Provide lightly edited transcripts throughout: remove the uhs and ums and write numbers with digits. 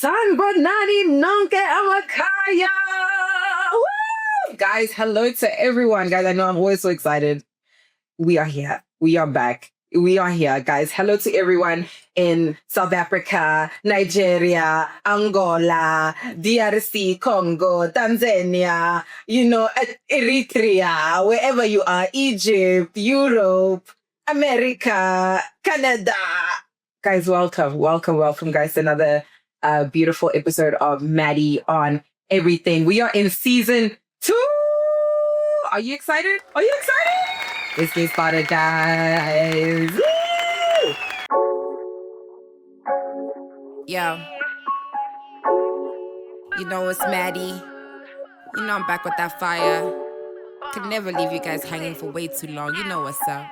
Sanbonani nonke amakaya. Woo! Guys, hello to everyone. Guys, I know I'm always so excited. We are here. We are back. We are here, guys. Hello to everyone in South Africa, Nigeria, Angola, DRC, Congo, Tanzania, Eritrea, wherever you are, Egypt, Europe, America, Canada. Guys, welcome, guys, to another beautiful episode of Maddy on Everything. We are in season 2. Are you excited? Let's get started, guys. Woo! Yo, you know it's Maddy. You know I'm back with that fire. Could never leave you guys hanging for way too long. You know what's up.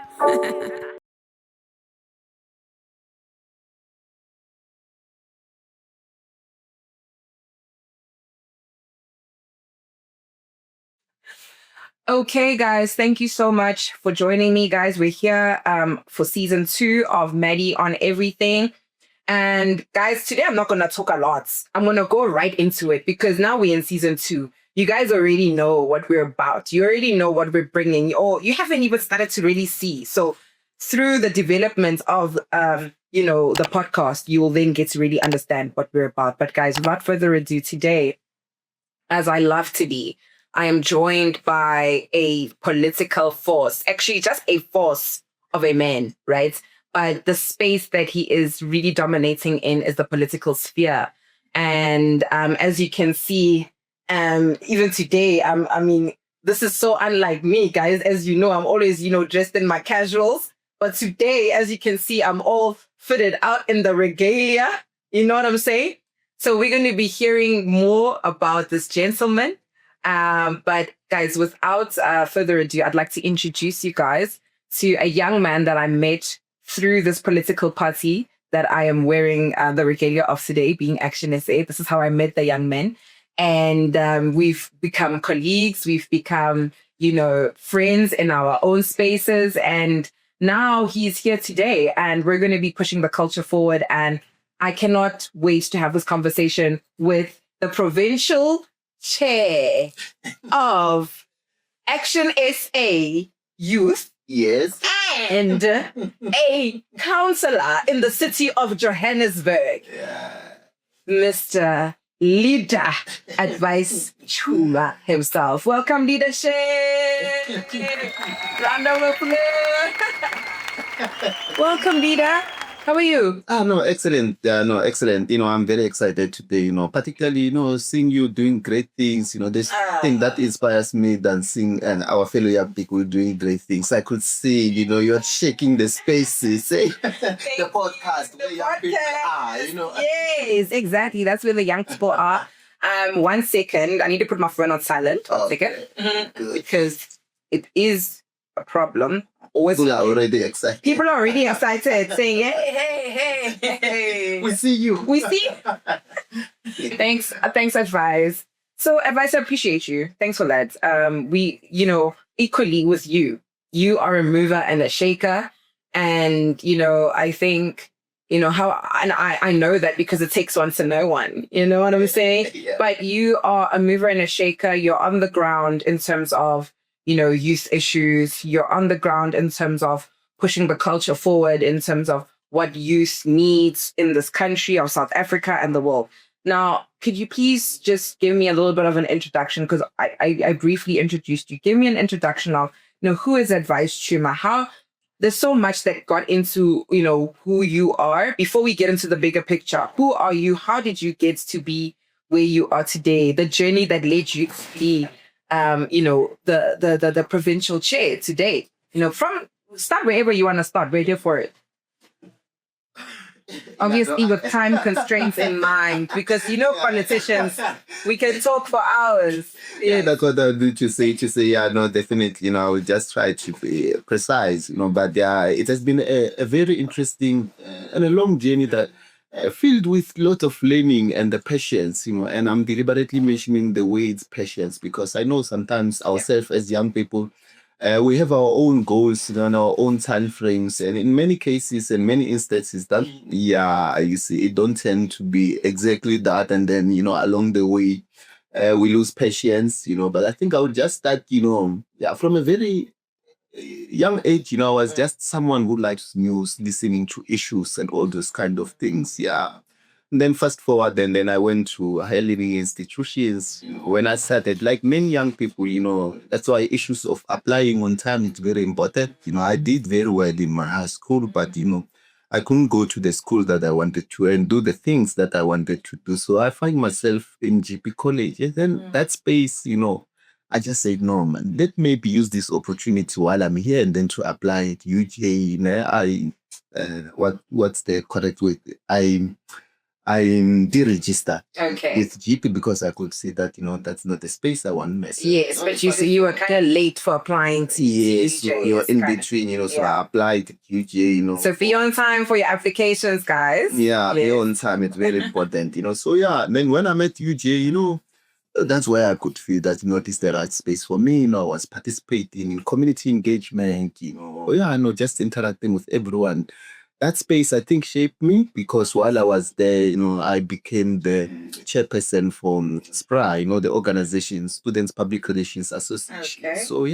Okay, guys, thank you so much for joining me, guys. We're here for season 2 of Maddy on Everything. And guys, today I'm not going to talk a lot. I'm going to go right into it because now we're in season 2. You guys already know what we're about. You already know what we're bringing, or you haven't even started to really see. So through the development of, the podcast, you will then get to really understand what we're about. But guys, without further ado, today, as I love to be, I am joined by a political force, actually just a force of a man, right? But the space that he is really dominating in is the political sphere. And as you can see, even today, this is so unlike me, guys. As you know, I'm always, dressed in my casuals. But today, as you can see, I'm all fitted out in the regalia. You know what I'm saying? So we're going to be hearing more about this gentleman. But guys, without further ado, I'd like to introduce you guys to a young man that I met through this political party that I am wearing the regalia of today, being ActionSA. This is how I met the young man. And we've become colleagues. We've become, friends in our own spaces. And now he's here today and we're going to be pushing the culture forward. And I cannot wait to have this conversation with the Provincial Chair of ActionSA Youth. Yes. And a counsellor in the City of Johannesburg. Yeah. Mr. Leader Advice Chuma himself. Welcome, leadership. Round of applause. Welcome, leader. How are you? No, excellent. Excellent. I'm very excited today, particularly, seeing you doing great things. This thing that inspires me than seeing and our fellow young people doing great things. I could see, you're shaking the spaces. The podcast where young people are, Yes, exactly. That's where the young people are. 1 second. I need to put my phone on silent. 1 second. Good. Because it is a problem. People are already excited. People are already excited, saying, hey. We see you. We see. Thanks, Advice. So, Advice, I appreciate you. Thanks for that. We, equally with you are a mover and a shaker. And, I think, I know that because it takes one to know one. You know what I'm saying? Yeah. But you are a mover and a shaker. You're on the ground in terms of, youth issues. You're on the ground in terms of pushing the culture forward, in terms of what youth needs in this country of South Africa and the world. Now, could you please just give me a little bit of an introduction? Because I briefly introduced you. Give me an introduction of, who is Advice Chuma? There's so much that got into, who you are. Before we get into the bigger picture, who are you? How did you get to be where you are today? The journey that led you to be the provincial chair today. From start wherever you want to start. We're here for it. Obviously, with time constraints in mind, because politicians, we can talk for hours. Yeah, that's what I'll do to say, definitely, I will just try to be precise, but it has been a very interesting and a long journey that filled with a lot of learning and the patience, and I'm deliberately mentioning the words patience because I know sometimes ourselves as young people, We have our own goals, and our own time frames, and in many cases and many instances, that you see, it don't tend to be exactly that, and then along the way, we lose patience, But I think I would just start, from a very young age, I was just someone who likes news, listening to issues and all those kind of things. Yeah. And then fast forward, and then I went to higher learning institutions. When I started, like many young people, that's why issues of applying on time is very important. I did very well in my high school, but I couldn't go to the school that I wanted to and do the things that I wanted to do. So I find myself in GP college, and then that space, I just said, no, man, let me maybe use this opportunity while I'm here and then to apply at UJ. What's the correct word? I'm deregistered with GP because I could see that, that's not the space I want myself. Yes, but you were kind of late for applying to Yes, UJ. you're in between, so I applied at UJ, So be on time for your applications, guys. Yeah, be on time. It's very important, So then when I met UJ, that's where I could feel that, it is the right space for me. I was participating in community engagement, just interacting with everyone. That space, I think, shaped me because while I was there, I became the chairperson for SPRA, the organization, Students Public Relations Association. Okay. So,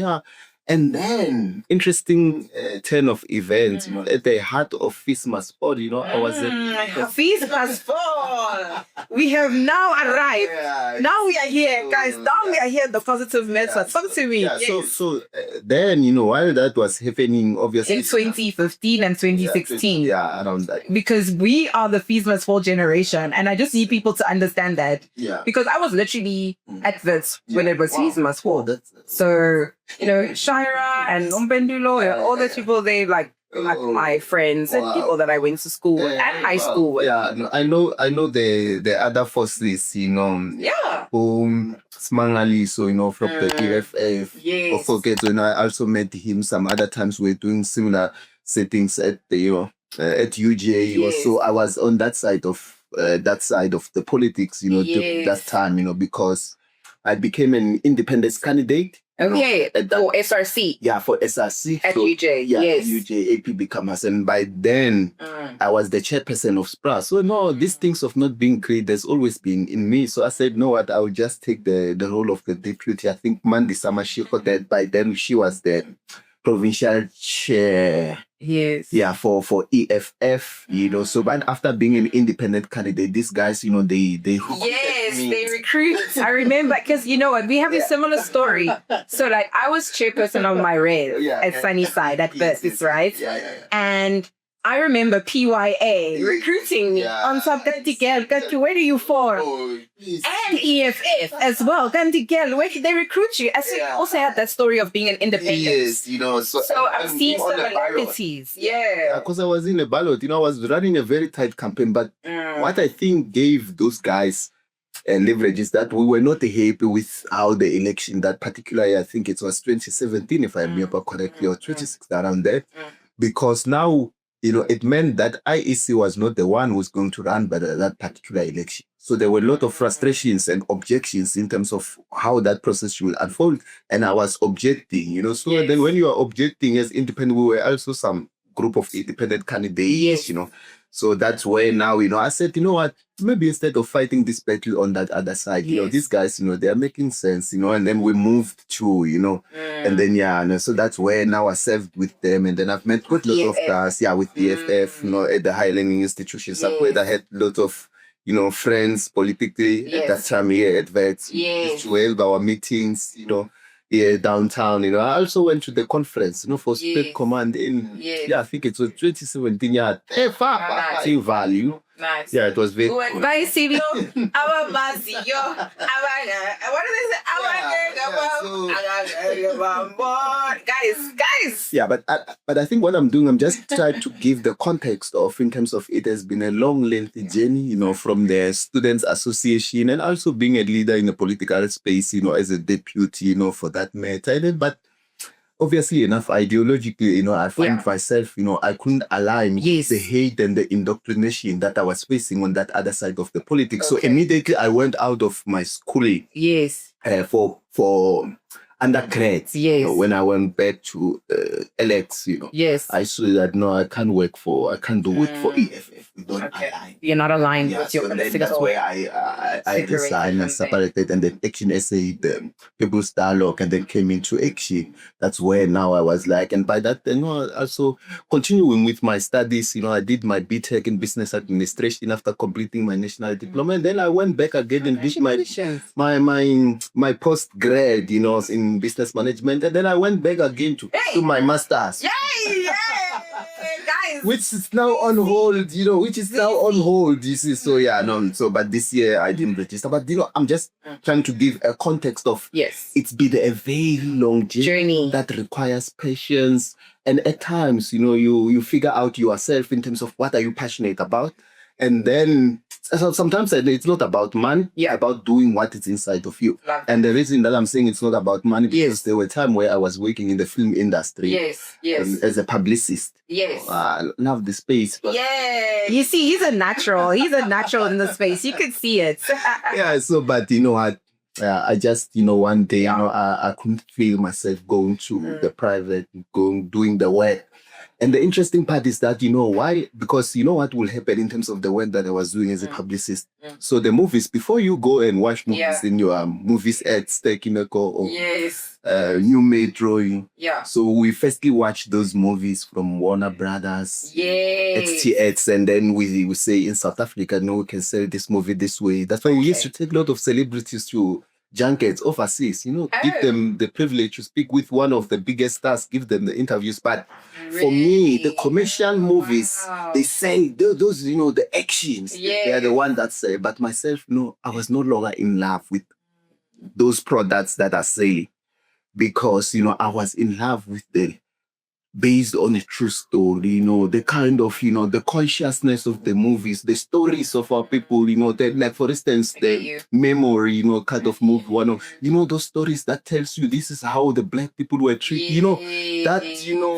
and then interesting turn of events, at the heart of FISMA Sport, I was FISMA Sport. We have now arrived. Yeah, now we are here, guys. Now we are here. The positive method. Talk to me. Yeah, yes. So then, while that was happening, obviously in 2015 and 2016. Around that. Because we are the FISMA Sport generation, and I just need people to understand that. Yeah. Because I was literally at this when it was FISMA Sport. So, Shira and Umbendulo and all the people, they like my friends and people that I went to school with and high school with. Yeah, I know the other forces, Smangali, so from the EFF. Yes. Forget, I also met him some other times. We're doing similar settings at the at UJ. Yes. So I was on that side of the politics, that time, because I became an independent candidate. Okay, for SRC. Yeah, for SRC. At UJ, yes. UJ, AP becomes. And by then, I was the chairperson of SPRA. So, these things of not being great, there's always been in me. So I said, what, I would just take the role of the deputy. I think Maddy Samashiko, that by then she was the provincial chair. Yes. Yeah, for EFF, So, but after being an independent candidate, these guys, they yes, they recruit. I remember because we have a similar story. So, like, I was chairperson of my res at Sunnyside at Versus, right? Yeah. And I remember PYA recruiting me on Sabganti Girl. Where are you for? And EFF as well. Ganti Girl, where did they recruit you? I also had that story of being an independent. Yes, So I'm seeing similarities. Yeah. Because I was in a ballot, I was running a very tight campaign. But what I think gave those guys leverage is that we were not happy with how the election, that particular year, I think it was 2017, if I remember correctly, or 2016, around there. Because now, it meant that IEC was not the one who was going to run by that particular election. So there were a lot of frustrations and objections in terms of how that process will unfold. And I was objecting, So then when you are objecting as independent, we were also some group of independent candidates, So that's where now, I said, what, maybe instead of fighting this battle on that other side, these guys, they are making sense, and then we moved to, and then, so that's where now I served with them, and then I've met quite a lot of guys, with the EFF, at the higher learning institutions, where I had a lot of, friends politically at that time here at VET, to help our meetings, downtown, I also went to the conference, for State Command in, I think it was 2017, value. Nice. Yeah, it was very cool. Advice Chuma, our Basi, what is it? Guys. Yeah, but I think what I'm doing, I'm just trying to give the context of, in terms of it has been a long, lengthy journey, from the Students Association and also being a leader in the political space, as a deputy, for that matter. But obviously enough, ideologically, I find myself, I couldn't align the hate and the indoctrination that I was facing on that other side of the politics. So immediately I went out of my schooling. Yes. For undergrads. Yes. When I went back to LX, Yes. I saw that no, I can't do it for EFF. We don't Okay. align. You're not aligned Yeah, with your so then political. that's where I separated resigned and from them. separated, and then ActionSA, the People's Dialogue, and then came into Action. That's where now I was like, and by that, then also continuing with my studies, I did my BTech in business administration after completing my national diploma, and then I went back again and did my post-grad, in business management, and then I went back again to do my master's. Yay! Guys! Which is now on hold, you see. So yeah, no, but this year I didn't register. But I'm just trying to give a context of it's been a very long journey that requires patience. And at times, you figure out yourself in terms of what are you passionate about. And then sometimes it's not about money, about doing what is inside of you. And the reason that I'm saying it's not about money, because there were times where I was working in the film industry as a publicist. Yes. I love the space. Yeah. You see, he's a natural. He's a natural in the space. You could see it. But you know what? I just, one day, I couldn't feel myself going to the private, doing the work. And the interesting part is that, why? Because what will happen in terms of the work that I was doing as a publicist. So the movies, before you go and watch movies in your movies at Stekineko or New Made Drawing. Yeah. So we firstly watch those movies from Warner Brothers, XTX, and then we say in South Africa, no, we can sell this movie this way. That's why we used to take a lot of celebrities to junkets overseas, give them the privilege to speak with one of the biggest stars, give them the interviews. But for me, the commercial movies, they say those, the actions, they are the one that say, but myself, no, I was no longer in love with those products that are selling, because, I was in love with based on a true story, the kind of, the consciousness of the movies, the stories of our people, like for instance, the memory, kind of movie, one of, those stories that tells you this is how the black people were treated, that,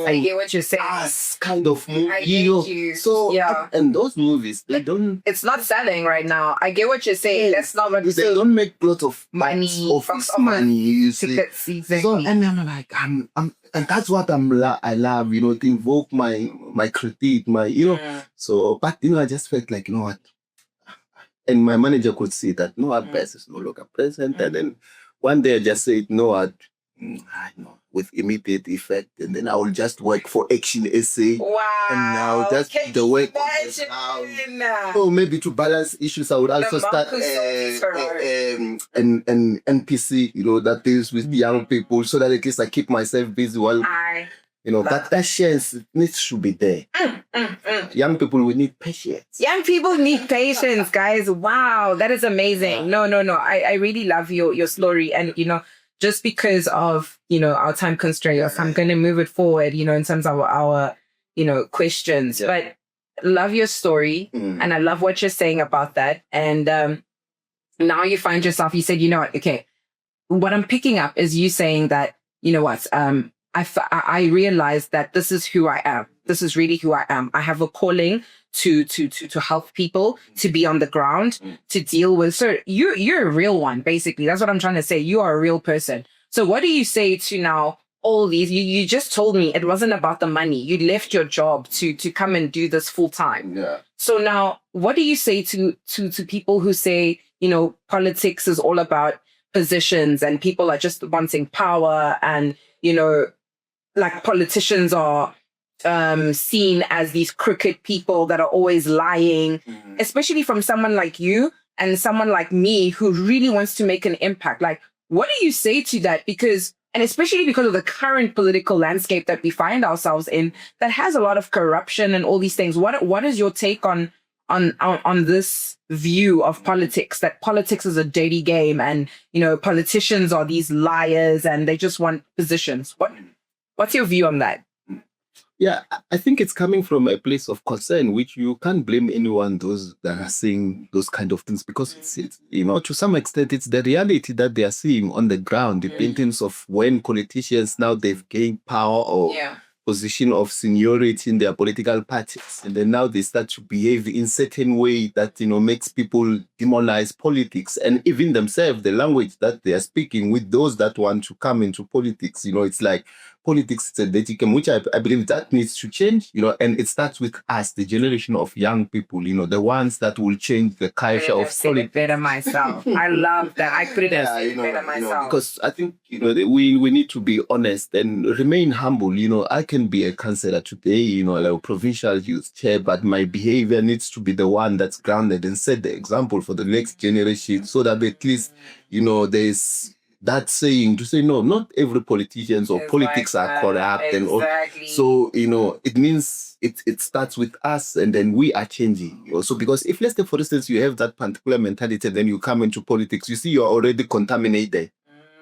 I get what you're saying. Us kind of movie, So, and those movies, they don't... It's not selling right now. I get what you're saying. That's not what they don't make a lot of money, money, you see. Exactly. So, and I'm like, and that's what I love, to invoke my critique, So, but, I just felt like, what? And my manager could see that, Abbas is no longer present. And then one day I just said, I know, with immediate effect. And then I will just work for ActionSA. Wow. And now that's the work. So maybe to balance issues, I would also start an NPC, that deals with young people, so that at least I keep myself busy while, but that chance needs to be there. Young people, we need patience. Young people need patience, guys. Wow, that is amazing. No. I really love your story. And, just because of, our time constraints, I'm going to move it forward, in terms of our questions. But love your story. And I love what you're saying about that. And now you find yourself, you said, okay, what I'm picking up is you saying that, I realized that this is who I am. This is really who I am. I have a calling to help people, to be on the ground, to deal with. So you're a real one, basically. That's what I'm trying to say. You are a real person. So what do you say to now all these? You just told me it wasn't about the money. You left your job to come and do this full time. Yeah. So now what do you say to people who say, politics is all about positions and people are just wanting power, and, like politicians are seen as these crooked people that are always lying, especially from someone like you and someone like me who really wants to make an impact. Like, what do you say to that? And especially because of the current political landscape that we find ourselves in, that has a lot of corruption and all these things. What is your take on this view of politics, that politics is a dirty game and, politicians are these liars and they just want positions? What's your view on that? Yeah, I think it's coming from a place of concern, which you can't blame anyone, those that are saying those kind of things, because it's to some extent, it's the reality that they are seeing on the ground in terms of when politicians now they've gained power or position of seniority in their political parties. And then now they start to behave in certain way that, makes people demonize politics. And even themselves, the language that they are speaking with those that want to come into politics, it's like politics is a dirty game, which I believe that needs to change, and it starts with us, the generation of young people, the ones that will change the culture of politics. Better myself. I love that. I couldn't have said it better myself. Because I think, we need to be honest and remain humble. I can be a counsellor today, like a provincial youth chair, but my behavior needs to be the one that's grounded and set the example for the next generation, so that at least, there's that saying to say, no, not every politician or politics are corrupt. Exactly. And all. So, it means it starts with us, and then we are changing. So, because if, let's say, for instance, you have that particular mentality, then you come into politics, you see you're already contaminated.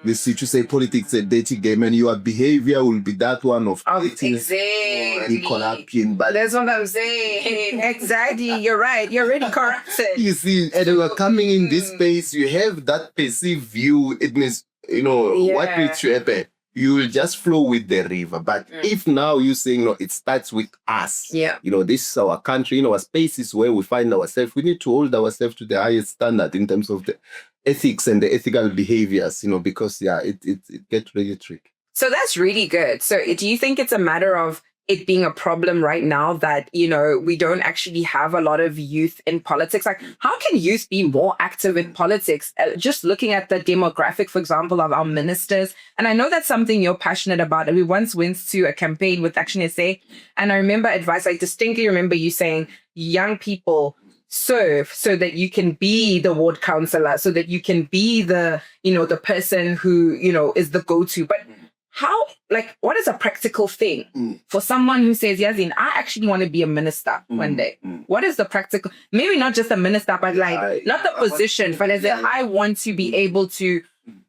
You see, to say politics is a dirty game, and your behavior will be that one of exactly corruption. But that's what I'm saying. Exactly, you're right. You're already corrupted. You see, and you are coming in this space, you have that perceived view. It means, what needs to happen? You will just flow with the river. But if now you're saying, no, it starts with us. Yeah. This is our country, our spaces where we find ourselves. We need to hold ourselves to the highest standard in terms of the ethics and the ethical behaviors, because it gets really tricky. So that's really good. So do you think it's a matter of it being a problem right now that, we don't actually have a lot of youth in politics? Like, how can youth be more active in politics? Just looking at the demographic, for example, of our ministers. And I know that's something you're passionate about. And we once went to a campaign with ActionSA. And I remember Advice, I distinctly remember you saying, young people, serve so that you can be the ward councillor, so that you can be the, the person who, is the go-to. But how, what is a practical thing for someone who says, Yazin, I actually want to be a minister one day? What is the practical, maybe not just a minister, but not the position, but as I want to be able to,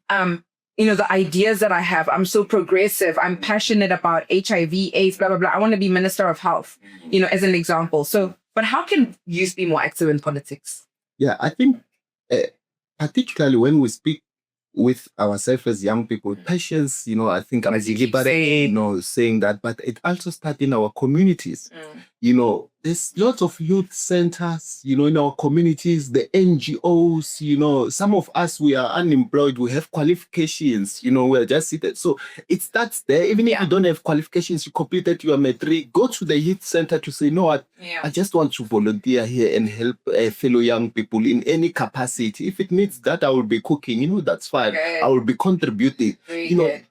the ideas that I have, I'm so progressive, I'm passionate about HIV, AIDS, blah, blah, blah. I want to be Minister of Health, as an example. So, but how can youth be more active in politics? Yeah, I think particularly when we speak with ourselves as young people, patience, I think I'm saying that, but it also starts in our communities. There's lots of youth centers, in our communities, the NGOs, some of us, we are unemployed, we have qualifications, we're just seated. So it starts there. Even if you don't have qualifications, you completed your matric, go to the youth center to say, no, I just want to volunteer here and help fellow young people in any capacity. If it needs that, I will be cooking, that's fine. I will be contributing.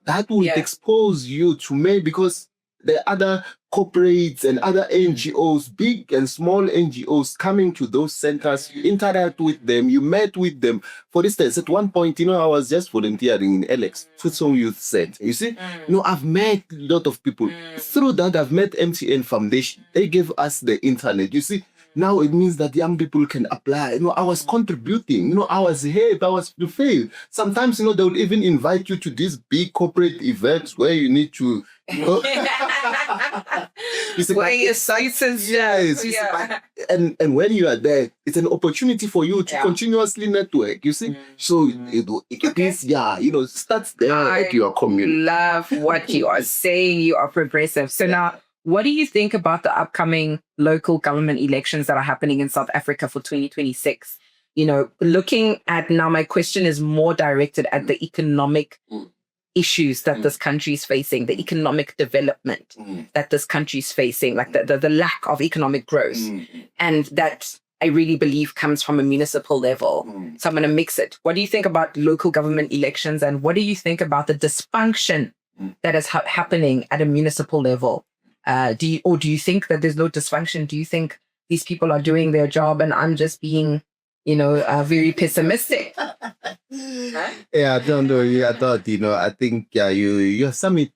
That will expose you to me, because the other corporates and other NGOs, big and small NGOs, coming to those centers, you interact with them, you met with them. For instance, at one point, I was just volunteering in Alex, Futsong Youth Center. You see, I've met a lot of people. Through that, I've met MTN Foundation. They gave us the internet. You see, now it means that young people can apply. I was contributing. I was here, I was to fail. Sometimes, they would even invite you to these big corporate events where you need to, where your sites is. Yes. And when you are there, it's an opportunity for you to continuously network. You see, so it means, starts there at your community. Love what you are saying. You are progressive. So now, what do you think about the upcoming local government elections that are happening in South Africa for 2026? Looking at now, my question is more directed at the economic issues that this country is facing, the economic development that this country is facing, like the lack of economic growth. And that I really believe comes from a municipal level. So I'm going to mix it. What do you think about local government elections? And what do you think about the dysfunction that is happening at a municipal level? Do you think that there's no dysfunction? Do you think these people are doing their job and I'm just being, very pessimistic? Yeah, I don't know. I thought, I think you sum it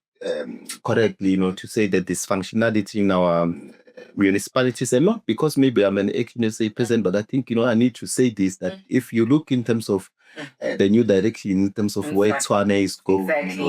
correctly, to say that dysfunctionality in our municipalities, and not because maybe I'm an ActionSA person, but I think, I need to say this, that if you look in terms of the new direction, in terms of where Tswane is going,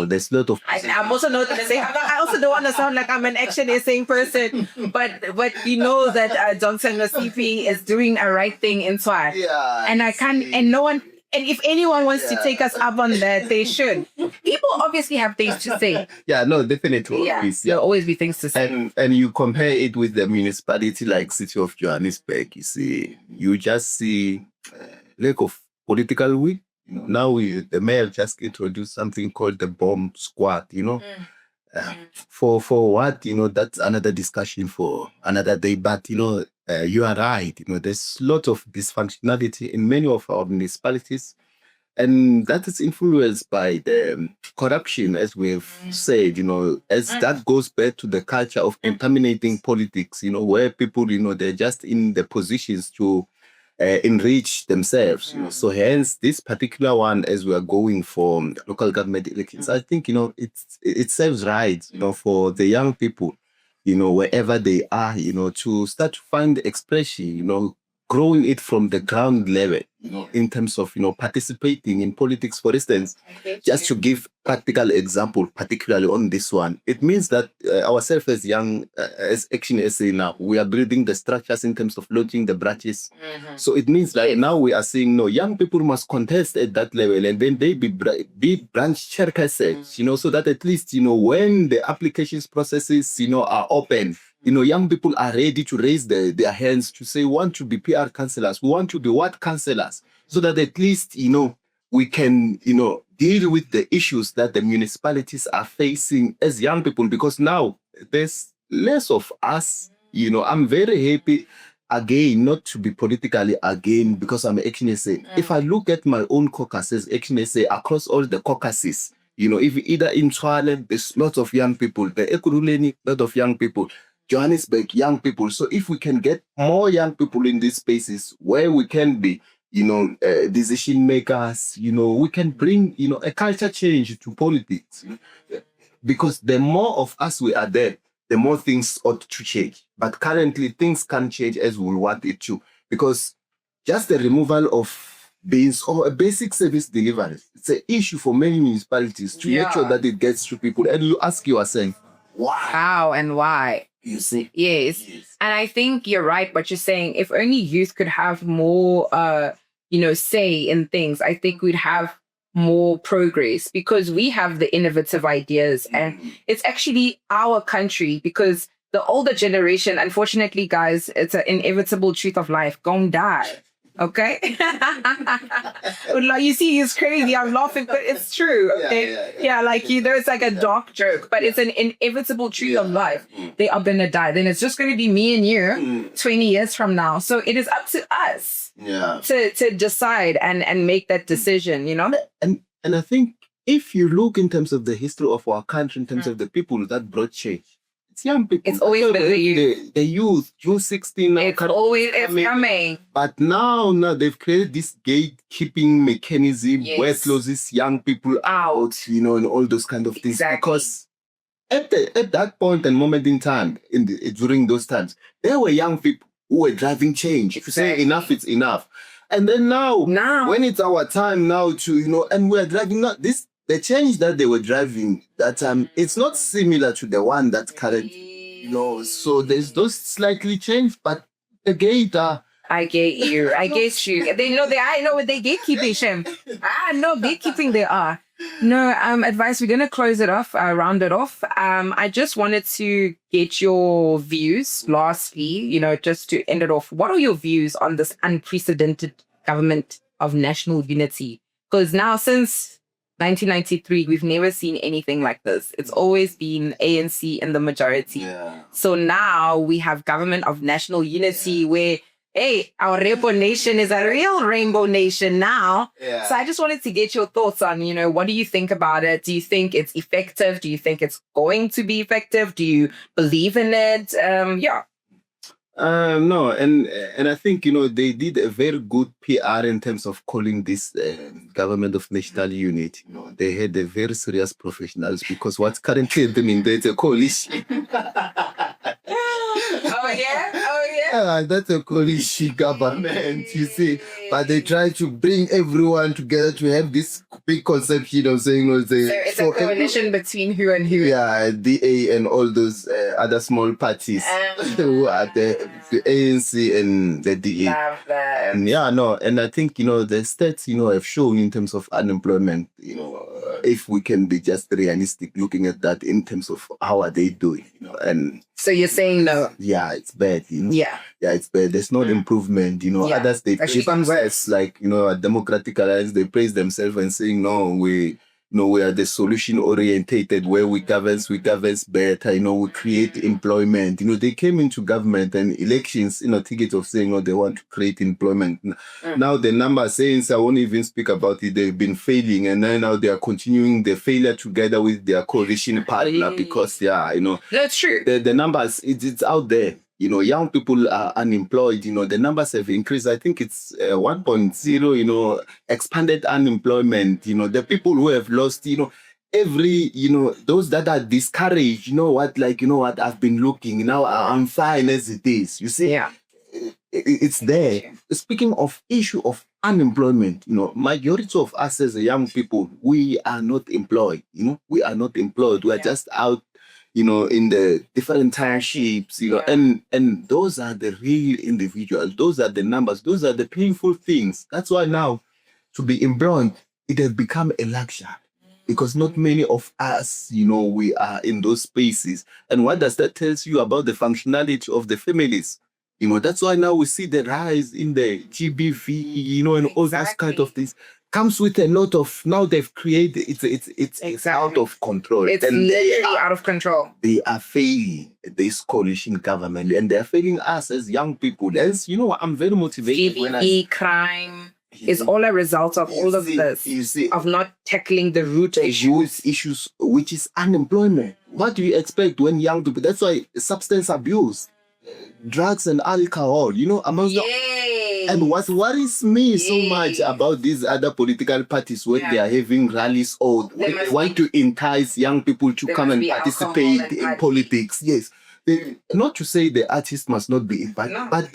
there's a lot of... I'm also not going to say, I also don't want to sound like I'm an ActionSA person, but you know that Johnson Nosifi is doing a right thing in Tswane. Yeah. And I can't, and no one, And if anyone wants to take us up on that, they should. People obviously have things to say. Yeah, no, definitely. Yeah, Always, there'll always be things to say. And you compare it with the municipality like City of Johannesburg, you see, you just see lack of political will. Now the mayor just introduced something called the bomb squad, For what, that's another discussion for another day. But, you are right. There's a lot of dysfunctionality in many of our municipalities. And that is influenced by the corruption, as we've said, as that goes back to the culture of contaminating politics, where people, they're just in the positions to enrich themselves. So hence this particular one, as we are going for local government elections, I think, it serves right, for the young people, wherever they are, to start to find expression, growing it from the ground level, in terms of, participating in politics, for instance. Just to give practical example, particularly on this one, it means that ourselves as young, as ActionSA now, we are building the structures in terms of launching the branches. So it means that now we are saying, no, young people must contest at that level, and then they be branch chairpersons, so that at least, when the applications processes, are open, young people are ready to raise their hands to say, we want to be PR councillors, we want to be what councillors, so that at least, we can, deal with the issues that the municipalities are facing as young people, because now there's less of us. I'm very happy, again, not to be politically again, because I'm ActionSA. If I look at my own caucuses, ActionSA, across all the caucuses, if either in Tshwane, there's lots of young people, the Ekurhuleni, lot of young people, Johannesburg, young people. So if we can get more young people in these spaces where we can be, decision makers, we can bring, a culture change to politics. Because the more of us we are there, the more things ought to change. But currently, things can't change as we want it to. Because just the removal of bins or a basic service delivery, it's an issue for many municipalities to make sure that it gets to people. And you ask yourself, why? How and why? You see? Yes. And I think you're right what you're saying. If only youth could have more, say in things, I think we'd have more progress, because we have the innovative ideas and it's actually our country, because the older generation, unfortunately, guys, it's an inevitable truth of life, gonna die. Okay? You see, it's crazy. I'm laughing, but it's true. Okay? It's like a dark joke, but it's an inevitable truth of life. They are going to die. Then it's just going to be me and you 20 years from now. So it is up to us to decide and make that decision, And I think if you look in terms of the history of our country, in terms of the people that brought change, it's young people. It's always been the youth. The youth, June 16. It's coming. But now they've created this gatekeeping mechanism where it closes young people out, and all those kind of things. Exactly. Because at that point and moment in time, during those times, there were young people who were driving change. If you say enough, it's enough. And then now, when it's our time now to, and we're driving the change that they were driving that time, it's not similar to the one that's currently, so there's those slightly changed, but the gate I get you. I get you. They know I know what they gatekeeping, Shem. No gatekeeping they are. No, Advice, we're gonna close it off, round it off. I just wanted to get your views, lastly, just to end it off. What are your views on this unprecedented government of national unity? Because now, since 1993, we've never seen anything like this. It's always been ANC in the majority. So now we have government of national unity where, hey, our Rainbow Nation is a real Rainbow Nation now. So I just wanted to get your thoughts on, what do you think about it? Do you think it's effective? Do you think it's going to be effective? Do you believe in it? No, and I think, they did a very good PR in terms of calling this government of national unity. They had a very serious professionals, because what's currently happening, there's a coalition. That's a coalition government, you see. But they try to bring everyone together to have this big conception of saying, so it's a coalition between who and who? DA and all those other small parties who are the ANC and the DA. Love that. And and I think, the stats, have shown in terms of unemployment, if we can be just realistic looking at that in terms of how are they doing, and So you're saying no? yeah, it's bad, Yeah. Yeah, it's bad. There's no improvement, Yeah. Others, they Actually, praise themselves, like, a Democratic Alliance, they praise themselves and saying, no, we are the solution orientated, where we govern better, we create employment. They came into government and elections, ticket of saying, they want to create employment. Now the numbers saying, I won't even speak about it, they've been failing, and then now they are continuing the failure together with their coalition partner because, That's true. the numbers, it's out there. Young people are unemployed. The numbers have increased. I think it's 1.0, expanded unemployment. The people who have lost, every, those that are discouraged, what, I've been looking, now I'm fine as it is. You see, Yeah. It's there. Speaking of issue of unemployment, majority of us as young people, we are not employed. We are not employed. We are just out, in the different townships, and those are the real individuals. Those are the numbers. Those are the painful things. That's why now, to be employed, it has become a luxury. Because not many of us, we are in those spaces. And what does that tell you about the functionality of the families? That's why now we see the rise in the GBV, and all that kind of things. Comes with a lot of, now they've created, it's out of control. It's and literally out of control. They are failing this coalition government, and they're failing us as young people. As I'm very motivated when GBV crime is all a result of all of this, of not tackling the root issues, which is unemployment. What do you expect when young people? That's why substance abuse, drugs and alcohol, amongst and what worries me so much about these other political parties when they are having rallies or when they want to entice young people to come and participate in politics. Yes. Not to say the artists must not be invited, but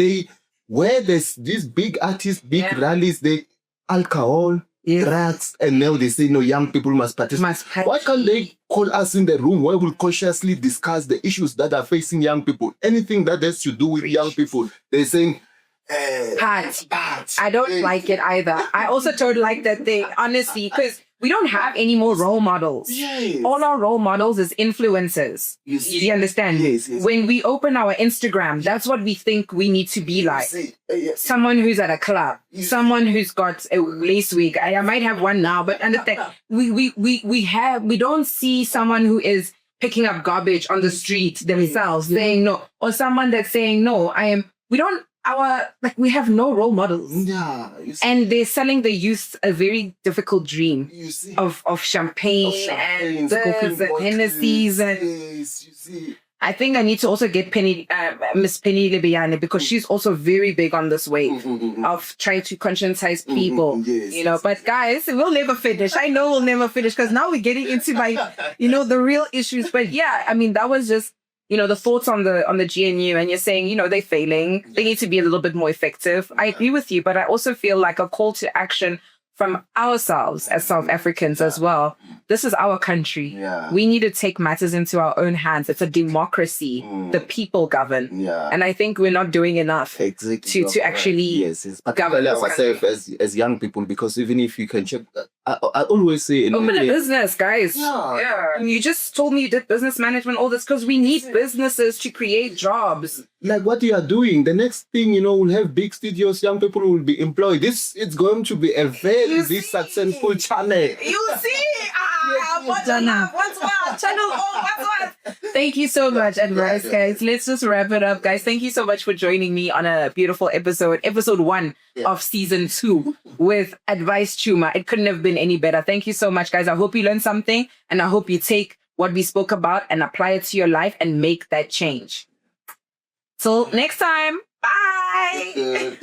where there's these big artists, big rallies, they alcohol, drugs, and now they say no, young people must participate. Why can't they call us in the room where we'll consciously discuss the issues that are facing young people? Anything that has to do with young people, they're saying party. I don't like it either. I also don't like that thing, honestly, because we don't have any more role models. Yes. All our role models is influencers. You understand? Yes. When we open our Instagram, that's what we think we need to be like. Someone who's at a club, someone who's got a lace wig. I might have one now, but understand, we don't see someone who is picking up garbage on the street themselves saying no, or someone that's saying no, we have no role models. Yeah. And they're selling the youth a very difficult dream of champagne and this and Hennessy's. And I think I need to also get Miss Penny Lebiane, because she's also very big on this wave of trying to conscientize people, But guys, we'll never finish. I know we'll never finish, because now we're getting into the real issues. But yeah, I mean, that was just, the thoughts on the GNU, and you're saying, they're failing. They need to be a little bit more effective. I agree with you, but I also feel like a call to action from ourselves as South Africans as well. This is our country. Yeah. We need to take matters into our own hands. It's a democracy. The people govern. Yeah. And I think we're not doing enough to actually govern ourselves as young people, because even if you can check, I always say... Open a business, guys. Yeah. And you just told me you did business management, all this, because we need businesses to create jobs. Like what you are doing, the next thing, we'll have big studios, young people will be employed. It's going to be a very successful channel. You see? What's what? Channel what's what? Thank you so much, Advice, guys. Let's just wrap it up, guys. Thank you so much for joining me on a beautiful episode 1 of season 2 with Advice Chuma. It couldn't have been any better. Thank you so much, guys. I hope you learned something, and I hope you take what we spoke about and apply it to your life and make that change. Till next time. Bye.